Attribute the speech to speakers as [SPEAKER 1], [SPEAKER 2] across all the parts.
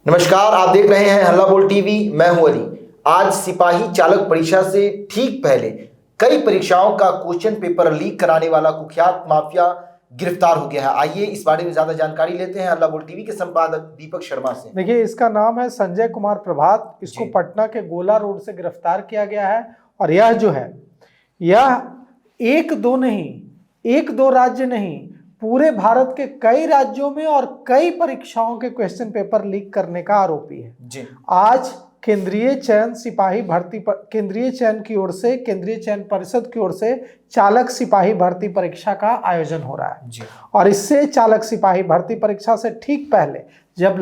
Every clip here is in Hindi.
[SPEAKER 1] नमस्कार, आप देख रहे हैं हल्ला बोल टीवी। मैं हूं अली। आज सिपाही चालक परीक्षा से ठीक पहले कई परीक्षाओं का क्वेश्चन पेपर लीक कराने वाला कुख्यात माफिया गिरफ्तार हो गया है। आइए इस बारे में ज्यादा जानकारी लेते हैं हल्ला बोल टीवी के संपादक दीपक शर्मा से।
[SPEAKER 2] देखिए, इसका नाम है संजय कुमार प्रभात। इसको पटना के गोला रोड से गिरफ्तार किया गया है। और यह जो है यह एक दो राज्य नहीं, पूरे भारत के कई राज्यों में और कई परीक्षाओं के क्वेश्चन पेपर लीक करने का आरोपी है जी। आज केंद्रीय चयन परिषद की ओर से चालक सिपाही भर्ती परीक्षा का आयोजन हो रहा है जी। और इससे चालक सिपाही भर्ती परीक्षा से ठीक पहले जब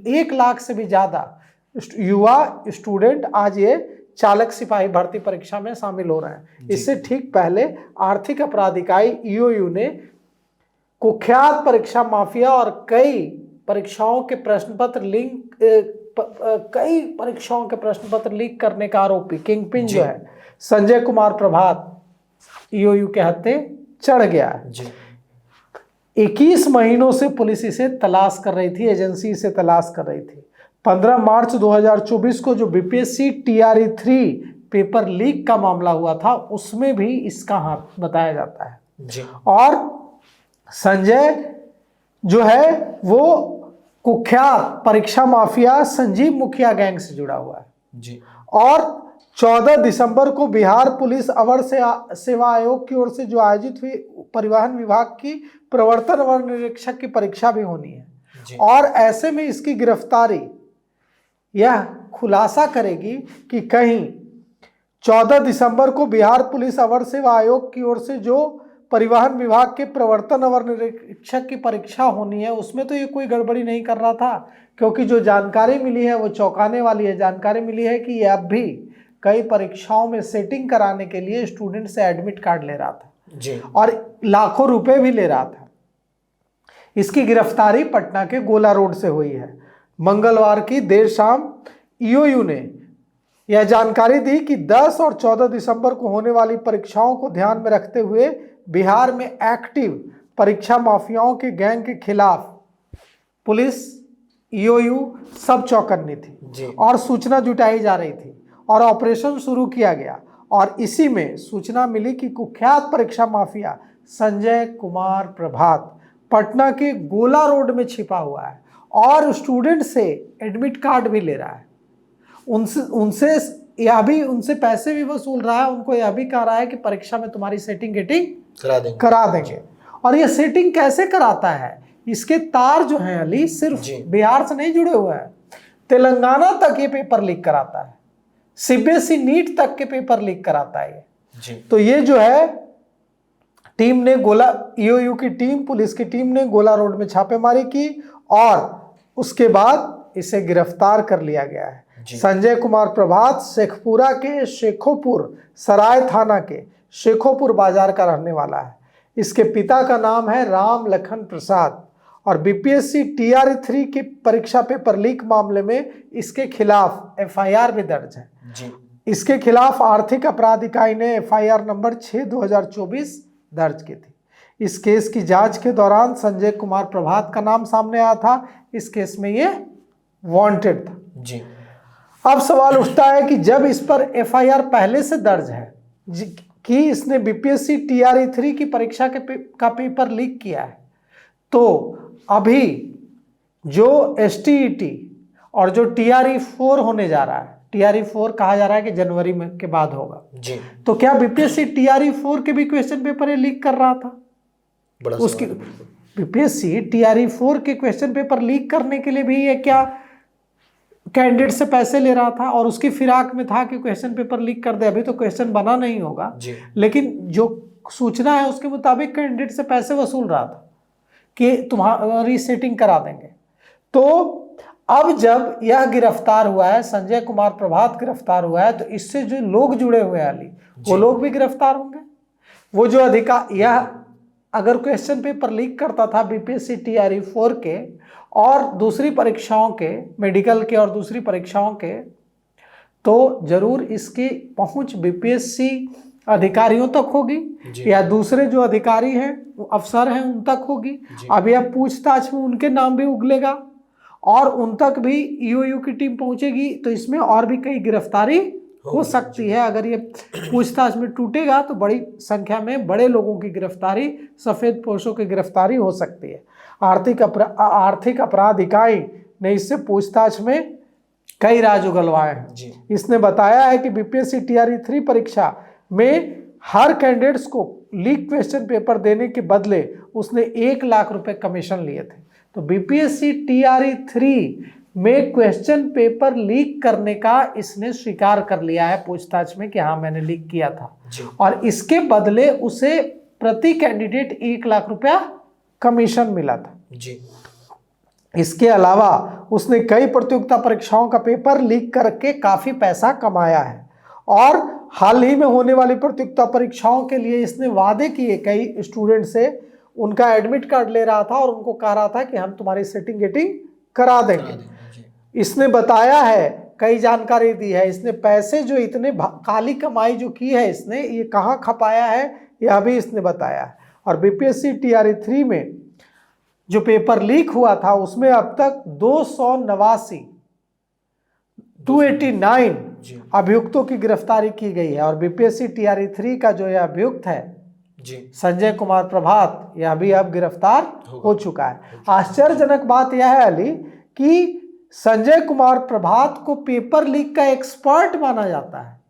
[SPEAKER 2] 1 लाख से भी ज्यादा युवा स्टूडेंट आज ये चालक सिपाही भर्ती परीक्षा में शामिल हो रहे हैं, इससे ठीक पहले आर्थिक अपराध इकाई ईओयू ने कुख्यात परीक्षा माफिया और कई परीक्षाओं के प्रश्न पत्र लीक करने का आरोपी किंगपिन जो है संजय कुमार प्रभात ईओयू के हत्थे चढ़ गया है जी। 21 महीनों से पुलिस इसे तलाश कर रही थी, एजेंसी इसे तलाश कर रही थी। 15 मार्च 2024 को जो बीपीएससी टीआरई 3 पेपर लीक का मामला हुआ था, उसमें भी इसका हाथ बताया जाता है जी। और संजय जो है वो कुख्यात परीक्षा माफिया संजीव मुखिया गैंग से जुड़ा हुआ है जी। और 14 दिसंबर को बिहार पुलिस अवर सेवा आयोग की ओर से जो आयोजित हुई परिवहन विभाग की प्रवर्तन और निरीक्षक की परीक्षा भी होनी है जी। और ऐसे में इसकी गिरफ्तारी यह खुलासा करेगी कि कहीं 14 दिसंबर को बिहार पुलिस अवर सेवा आयोग की ओर से जो परिवहन विभाग के प्रवर्तन और निरीक्षक की परीक्षा होनी है, उसमें तो ये कोई गड़बड़ी नहीं कर रहा था, क्योंकि जो जानकारी मिली है वो चौंकाने वाली है। जानकारी मिली है कि ये अब भी कई परीक्षाओं में सेटिंग कराने के लिए स्टूडेंट से एडमिट कार्ड ले रहा था जी। और लाखों रुपए भी ले रहा था। इसकी गिरफ्तारी पटना के गोला रोड से हुई है। मंगलवार की देर शाम ईओयू ने यह जानकारी दी कि 10 और 14 दिसंबर को होने वाली परीक्षाओं को ध्यान में रखते हुए बिहार में एक्टिव परीक्षा माफियाओं के गैंग के खिलाफ पुलिस ईओयू सब चौकन्नी थी जी। और सूचना जुटाई जा रही थी और ऑपरेशन शुरू किया गया। और इसी में सूचना मिली कि कुख्यात परीक्षा माफिया संजय कुमार प्रभात पटना के गोला रोड में छिपा हुआ है और स्टूडेंट से एडमिट कार्ड भी ले रहा है। उनसे पैसे भी वसूल रहा है। उनको यह भी कह रहा है कि परीक्षा में तुम्हारी सेटिंग करा देंगे। और ये सेटिंग कैसे कराता है, इसके तार जो हैं अली सिर्फ बिहार से नहीं जुड़े हुए हैं, तेलंगाना तक ये पेपर लीक कराता है, सीबीएसई नीट तक के पेपर लीक कराता है ये। तो ये जो है टीम ने ईओयू की टीम, पुलिस की टीम ने गोला रोड में छापेमारी की और उसके बाद इसे गिरफ्तार कर लिया गया है। संजय कुमार प्रभात शेखपुरा के शेखोपुर सराय थाना के शेखोपुर बाजार का रहने वाला है। इसके पिता का नाम है राम लखन प्रसाद और बीपीएससी टीआरई 3 के परीक्षा पेपर लीक मामले में इसके खिलाफ एफआईआर भी दर्ज है जी। इसके खिलाफ आर्थिक अपराध इकाई ने एफआईआर नंबर 6/2024 दर्ज की थी। इस केस की जांच के दौरान संजय कुमार प्रभात का नाम सामने आया था। इस केस में ये वांटेड था जी। अब सवाल उठता है कि जब इस पर एफआईआर पहले से दर्ज है कि इसने बीपीएससी टीआरई 3 की परीक्षा का पेपर लीक किया है, तो अभी जो एसटीईटी और जो टीआरई 4 होने जा रहा है, टीआरई 4 कहा जा रहा है कि जनवरी में के बाद होगा जी। तो क्या बीपीएससी टीआरई 4 के भी क्वेश्चन पेपर ये लीक कर रहा था? उसकी बीपीएससी टीआरई 4 के क्वेश्चन पेपर लीक करने के लिए भी ये क्या कैंडिडेट से पैसे ले रहा था और उसकी फिराक में था कि क्वेश्चन पेपर लीक कर दे। अभी तो क्वेश्चन बना नहीं होगा, लेकिन जो सूचना है उसके मुताबिक कैंडिडेट से पैसे वसूल रहा था कि तुम्हारी सेटिंग करा देंगे। तो अब जब यह गिरफ्तार हुआ है, संजय कुमार प्रभात गिरफ्तार हुआ है, तो इससे जो लोग जुड़े हुए हैं अली, वो लोग भी गिरफ्तार होंगे। वो जो यह अगर क्वेश्चन पेपर लीक करता था बीपीएससी टीआरई 4 के और दूसरी परीक्षाओं के, मेडिकल के और दूसरी परीक्षाओं के, तो जरूर इसकी पहुंच बीपीएससी अधिकारियों तक होगी या दूसरे जो अधिकारी हैं, अफसर हैं, उन तक होगी। अब यह पूछताछ में उनके नाम भी उगलेगा और उन तक भी ईओयू की टीम पहुंचेगी, तो इसमें और भी कई गिरफ्तारी हो सकती है। अगर ये पूछताछ में टूटेगा तो बड़ी संख्या में बड़े लोगों की गिरफ्तारी, सफेद पोशों की गिरफ्तारी हो सकती है। आर्थिक अपराध इकाई ने इससे पूछताछ में कई राज उगलवाए हैं। इसने बताया है कि बीपीएससी टीआरई 3 परीक्षा में हर कैंडिडेट्स को लीक क्वेश्चन पेपर देने के बदले उसने 1 लाख रुपए कमीशन लिए थे। तो बीपीएससी टीआरई 3 में क्वेश्चन पेपर लीक करने का इसने स्वीकार कर लिया है पूछताछ में कि हाँ मैंने लीक किया था, और इसके बदले उसे प्रति कैंडिडेट 1 लाख रुपया कमीशन मिला था जी। इसके अलावा उसने कई प्रतियोगिता परीक्षाओं का पेपर लीक करके काफी पैसा कमाया है, और हाल ही में होने वाली प्रतियोगिता परीक्षाओं के लिए इसने वादे किए कई स्टूडेंट से, उनका एडमिट कार्ड ले रहा था और उनको कह रहा था कि हम तुम्हारी सेटिंग गेटिंग करा देंगे। इसने बताया है, कई जानकारी दी है, इसने पैसे जो इतने काली कमाई जो की है इसने, ये कहाँ खपाया है यह भी इसने बताया है। और बीपीएससी टीआरई 3 में जो पेपर लीक हुआ था उसमें अब तक 289 अभियुक्तों की गिरफ्तारी की गई है। और बीपीएससी टीआरई 3 का जो यह अभियुक्त है जी, संजय कुमार प्रभात, यह भी अब गिरफ्तार हो चुका है। आश्चर्यजनक बात यह है अली कि संजय कुमार प्रभात को पेपर लीक का एक्सपर्ट माना जाता है।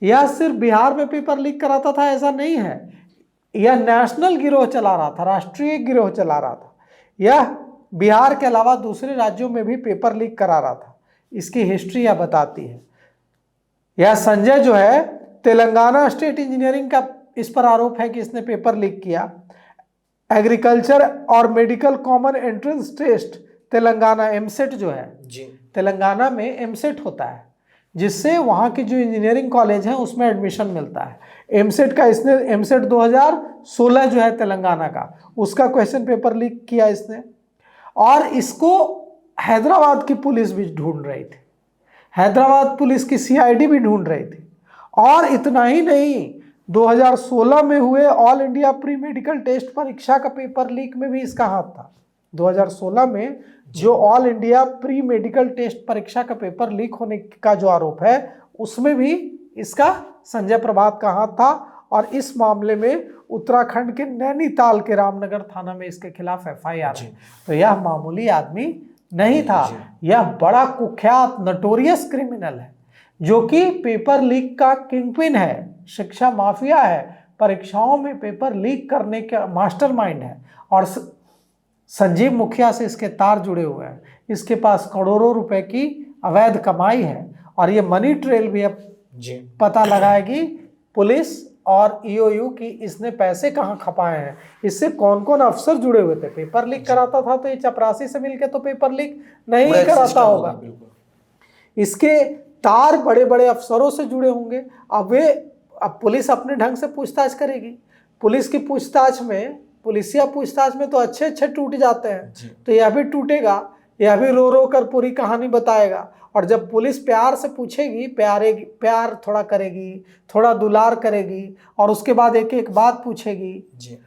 [SPEAKER 2] यह सिर्फ बिहार में पेपर लीक कराता था ऐसा नहीं है, यह नेशनल गिरोह चला रहा था, राष्ट्रीय गिरोह चला रहा था। यह बिहार के अलावा दूसरे राज्यों में भी पेपर लीक करा रहा था। इसकी हिस्ट्री यह बताती है। यह संजय जो है तेलंगाना स्टेट इंजीनियरिंग का इस पर आरोप है कि इसने पेपर लीक किया। एग्रीकल्चर और medical common entrance test Telangana EAMCET जो है जी, तेलंगाना में एमसेट होता है जिससे वहाँ की जो इंजीनियरिंग कॉलेज है उसमें एडमिशन मिलता है। एमसेट का इसने एमसेट 2016 जो है तेलंगाना का, उसका क्वेश्चन पेपर लीक किया इसने, और इसको हैदराबाद की पुलिस भी ढूंढ रही थी, हैदराबाद पुलिस की सीआईडी भी ढूंढ रही थी। और इतना ही नहीं, 2016 में हुए all India pre medical test परीक्षा का पेपर लीक में भी इसका हाथ था। 2016 में जो all India pre medical test परीक्षा का पेपर लीक होने का जो आरोप है उसमें भी इसका संजय प्रभात का हाथ था, और इस मामले में उत्तराखंड के नैनीताल के रामनगर थाना में इसके खिलाफ एफआईआर है। तो यह मामूली आदमी नहीं था, यह बड़ा कुख्यात नटोरियस क्रिमिनल है जो कि पेपर लीक का किंगपिन है, शिक्षा माफिया है, परीक्षाओं में पेपर लीक करने का मास्टरमाइंड है। और संजीव मुखिया से इसके तार जुड़े हुए हैं, इसके पास करोड़ों रुपए की अवैध कमाई है, और ये मनी ट्रेल भी अब पता लगाएगी पुलिस और ईओयू की इसने पैसे कहाँ खपाए हैं, इससे कौन कौन अफसर जुड़े हुए थे। पेपर लीक कराता था तो ये चपरासी से मिलके तो पेपर लीक नहीं कराता होगा, इसके तार बड़े बड़े अफसरों से जुड़े होंगे। अब पुलिस अपने ढंग से पूछताछ करेगी। पुलिस की पूछताछ में, पुलिसिया पूछताछ में तो अच्छे अच्छे टूट जाते हैं, तो यह भी टूटेगा, यह भी रो रो कर पूरी कहानी बताएगा। और जब पुलिस प्यार से पूछेगी, प्यार थोड़ा करेगी, थोड़ा दुलार करेगी, और उसके बाद एक एक बात पूछेगी जी।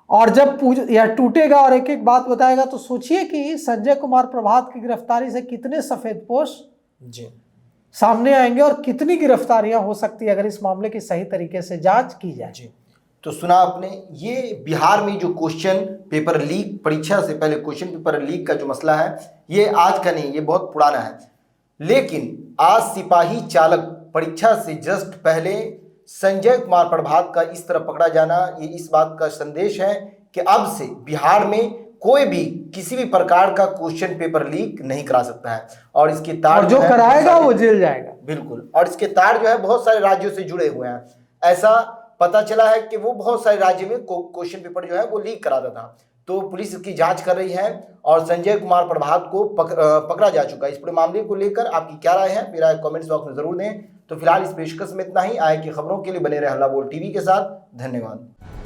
[SPEAKER 2] और जब यह टूटेगा और एक एक बात बताएगा, तो सोचिए कि संजय कुमार प्रभात की गिरफ्तारी से कितने सफेदपोश जी सामने आएंगे और कितनी गिरफ्तारियां हो सकती है अगर इस मामले की सही तरीके से जांच की जाए जी।
[SPEAKER 1] तो सुना आपने, ये बिहार में जो क्वेश्चन पेपर लीक, परीक्षा से पहले क्वेश्चन पेपर लीक का जो मसला है, ये आज का नहीं, ये बहुत पुराना है। लेकिन आज सिपाही चालक परीक्षा से जस्ट पहले संजय कुमार प्रभात का इस तरह पकड़ा जाना, ये इस बात का संदेश है कि अब से बिहार में कोई भी किसी भी प्रकार का क्वेश्चन पेपर लीक नहीं करा सकता है। और इसके तार
[SPEAKER 2] जो कराएगा वो जेल जाएगा,
[SPEAKER 1] बिल्कुल। और इसके तार जो है बहुत सारे राज्यों से जुड़े हुए हैं। ऐसा पता चला है कि वो बहुत सारे राज्यों में क्वेश्चन पेपर जो है वो लीक कराता था। तो पुलिस इसकी जांच कर रही है और संजय कुमार प्रभात को पकड़ा जा चुका है। इस पूरे मामले को लेकर आपकी क्या राय है, मेरा कमेंट्स बॉक्स में जरूर दें। तो फिलहाल इस पेशकश में इतना ही। आए की खबरों के लिए बने रहे हल्ला बोल टीवी के साथ। धन्यवाद।